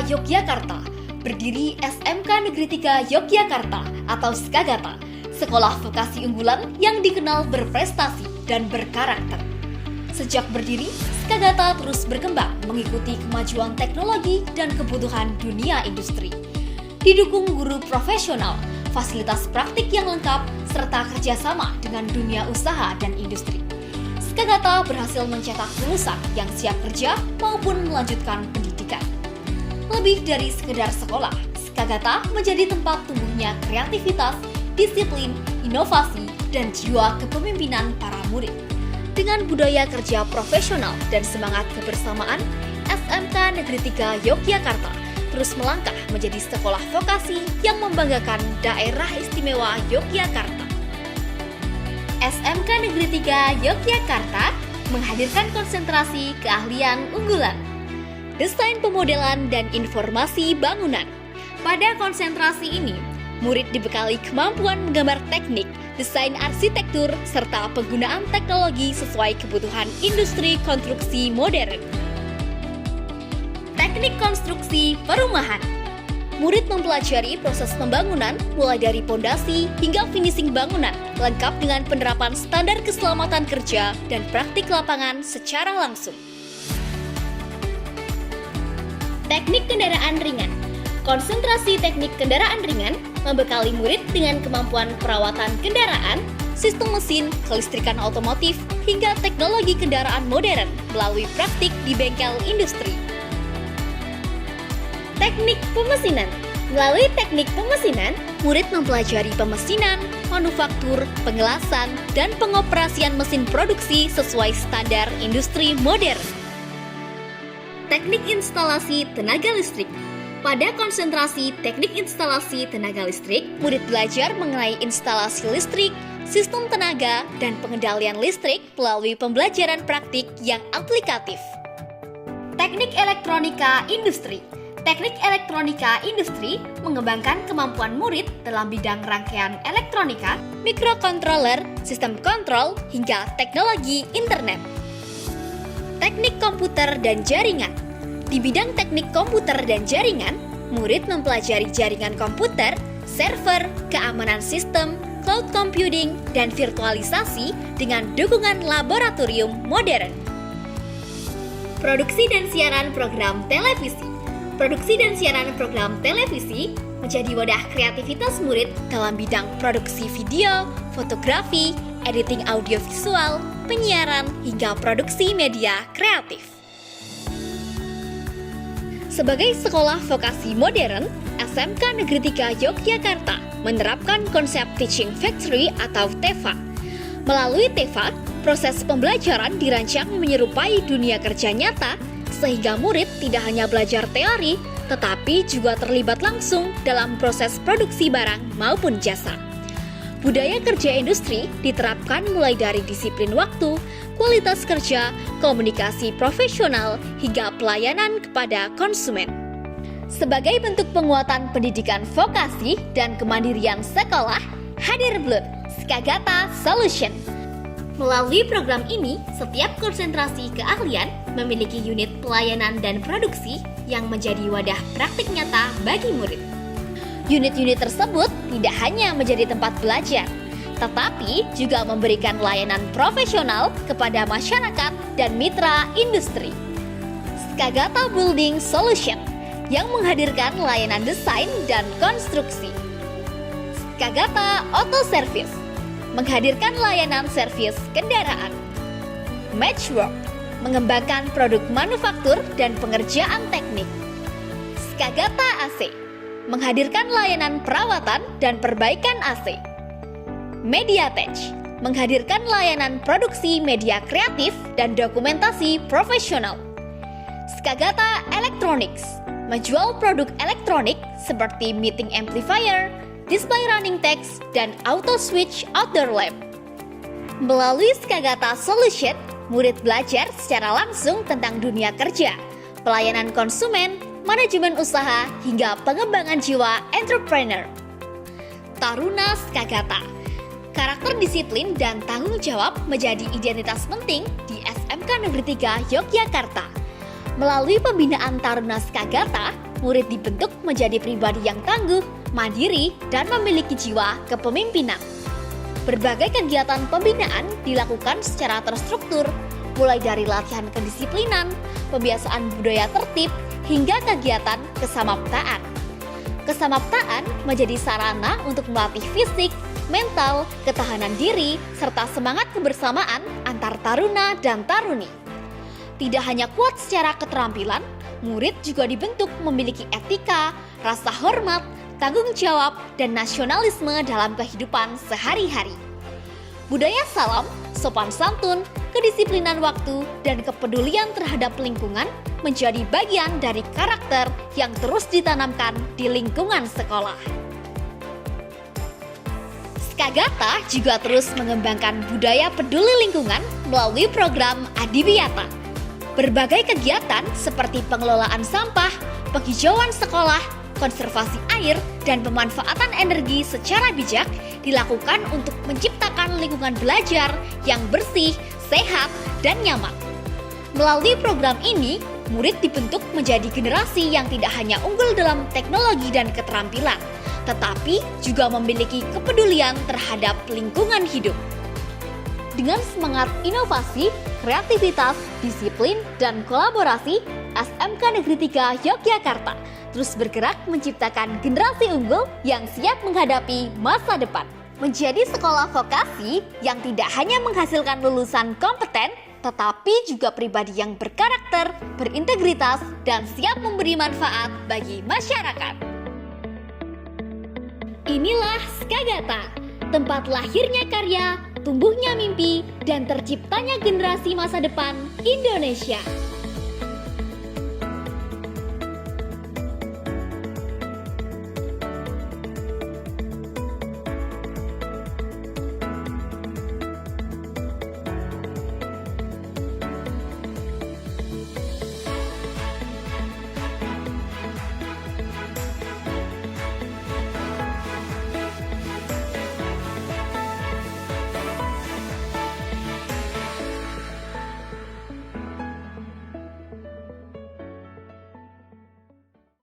Yogyakarta, berdiri SMK Negeri 3 Yogyakarta atau Skagata, sekolah vokasi unggulan yang dikenal berprestasi dan berkarakter. Sejak berdiri, Skagata terus berkembang mengikuti kemajuan teknologi dan kebutuhan dunia industri. Didukung guru profesional, fasilitas praktik yang lengkap, serta kerjasama dengan dunia usaha dan industri. Skagata berhasil mencetak lulusan yang siap kerja maupun melanjutkan pendidikan. Lebih dari sekedar sekolah, Skagata menjadi tempat tumbuhnya kreativitas, disiplin, inovasi, dan jiwa kepemimpinan para murid. Dengan budaya kerja profesional dan semangat kebersamaan, SMK Negeri 3 Yogyakarta terus melangkah menjadi sekolah vokasi yang membanggakan daerah istimewa Yogyakarta. SMK Negeri 3 Yogyakarta menghadirkan konsentrasi keahlian unggulan, desain pemodelan dan informasi bangunan. Pada konsentrasi ini, murid dibekali kemampuan menggambar teknik, desain arsitektur, serta penggunaan teknologi sesuai kebutuhan industri konstruksi modern. Teknik konstruksi perumahan. Murid mempelajari proses pembangunan mulai dari pondasi hingga finishing bangunan, lengkap dengan penerapan standar keselamatan kerja dan praktik lapangan secara langsung. Teknik kendaraan ringan. Konsentrasi teknik kendaraan ringan membekali murid dengan kemampuan perawatan kendaraan, sistem mesin, kelistrikan otomotif, hingga teknologi kendaraan modern melalui praktik di bengkel industri. Teknik pemesinan. Melalui teknik pemesinan, murid mempelajari pemesinan, manufaktur, pengelasan, dan pengoperasian mesin produksi sesuai standar industri modern. Teknik instalasi tenaga listrik. Pada konsentrasi teknik instalasi tenaga listrik, murid belajar mengenai instalasi listrik, sistem tenaga, dan pengendalian listrik melalui pembelajaran praktik yang aplikatif. Teknik elektronika industri. Teknik elektronika industri mengembangkan kemampuan murid dalam bidang rangkaian elektronika, mikrokontroler, sistem kontrol, hingga teknologi internet. Teknik komputer dan jaringan. Di bidang teknik komputer dan jaringan, murid mempelajari jaringan komputer, server, keamanan sistem, cloud computing, dan virtualisasi dengan dukungan laboratorium modern. Produksi dan siaran program televisi. Produksi dan siaran program televisi menjadi wadah kreativitas murid dalam bidang produksi video, fotografi, editing audiovisual, penyiaran, hingga produksi media kreatif. Sebagai sekolah vokasi modern, SMK Negeri 3 Yogyakarta menerapkan konsep Teaching Factory atau TEFA. Melalui TEFA, proses pembelajaran dirancang menyerupai dunia kerja nyata, sehingga murid tidak hanya belajar teori, tetapi juga terlibat langsung dalam proses produksi barang maupun jasa. Budaya kerja industri diterapkan mulai dari disiplin waktu, kualitas kerja, komunikasi profesional, hingga pelayanan kepada konsumen. Sebagai bentuk penguatan pendidikan vokasi dan kemandirian sekolah, hadir Blood, Skagata Solution. Melalui program ini, setiap konsentrasi keahlian memiliki unit pelayanan dan produksi yang menjadi wadah praktik nyata bagi murid. Unit-unit tersebut tidak hanya menjadi tempat belajar, tetapi juga memberikan layanan profesional kepada masyarakat dan mitra industri. Skagata Building Solution yang menghadirkan layanan desain dan konstruksi. Skagata Auto Service menghadirkan layanan servis kendaraan. Matchwork mengembangkan produk manufaktur dan pengerjaan teknik. Skagata AC menghadirkan layanan perawatan dan perbaikan AC. Mediatech menghadirkan layanan produksi media kreatif dan dokumentasi profesional. Skagata Electronics menjual produk elektronik seperti meeting amplifier, display running text, dan auto switch outdoor lamp. Melalui Skagata Solution, murid belajar secara langsung tentang dunia kerja, pelayanan konsumen, manajemen usaha, hingga pengembangan jiwa entrepreneur. Taruna Skagata. Karakter disiplin dan tanggung jawab menjadi identitas penting di SMK Negeri 3 Yogyakarta. Melalui pembinaan Taruna Skagata, murid dibentuk menjadi pribadi yang tangguh, mandiri, dan memiliki jiwa kepemimpinan. Berbagai kegiatan pembinaan dilakukan secara terstruktur, mulai dari latihan kedisiplinan, pembiasaan budaya tertib, hingga kegiatan kesamaptaan. Kesamaptaan menjadi sarana untuk melatih fisik, mental, ketahanan diri, serta semangat kebersamaan antar taruna dan taruni. Tidak hanya kuat secara keterampilan, murid juga dibentuk memiliki etika, rasa hormat, tanggung jawab, dan nasionalisme dalam kehidupan sehari-hari. Budaya salam, sopan santun, kedisiplinan waktu, dan kepedulian terhadap lingkungan menjadi bagian dari karakter yang terus ditanamkan di lingkungan sekolah. Skagata juga terus mengembangkan budaya peduli lingkungan melalui program Adiwiyata. Berbagai kegiatan seperti pengelolaan sampah, penghijauan sekolah, konservasi air, dan pemanfaatan energi secara bijak dilakukan untuk menciptakan lingkungan belajar yang bersih, sehat, dan nyaman. Melalui program ini, murid dibentuk menjadi generasi yang tidak hanya unggul dalam teknologi dan keterampilan, tetapi juga memiliki kepedulian terhadap lingkungan hidup. Dengan semangat inovasi, kreativitas, disiplin, dan kolaborasi, SMK Negeri 3 Yogyakarta terus bergerak menciptakan generasi unggul yang siap menghadapi masa depan. Menjadi sekolah vokasi yang tidak hanya menghasilkan lulusan kompeten, tetapi juga pribadi yang berkarakter, berintegritas, dan siap memberi manfaat bagi masyarakat. Inilah Skagata, tempat lahirnya karya, tumbuhnya mimpi, dan terciptanya generasi masa depan Indonesia.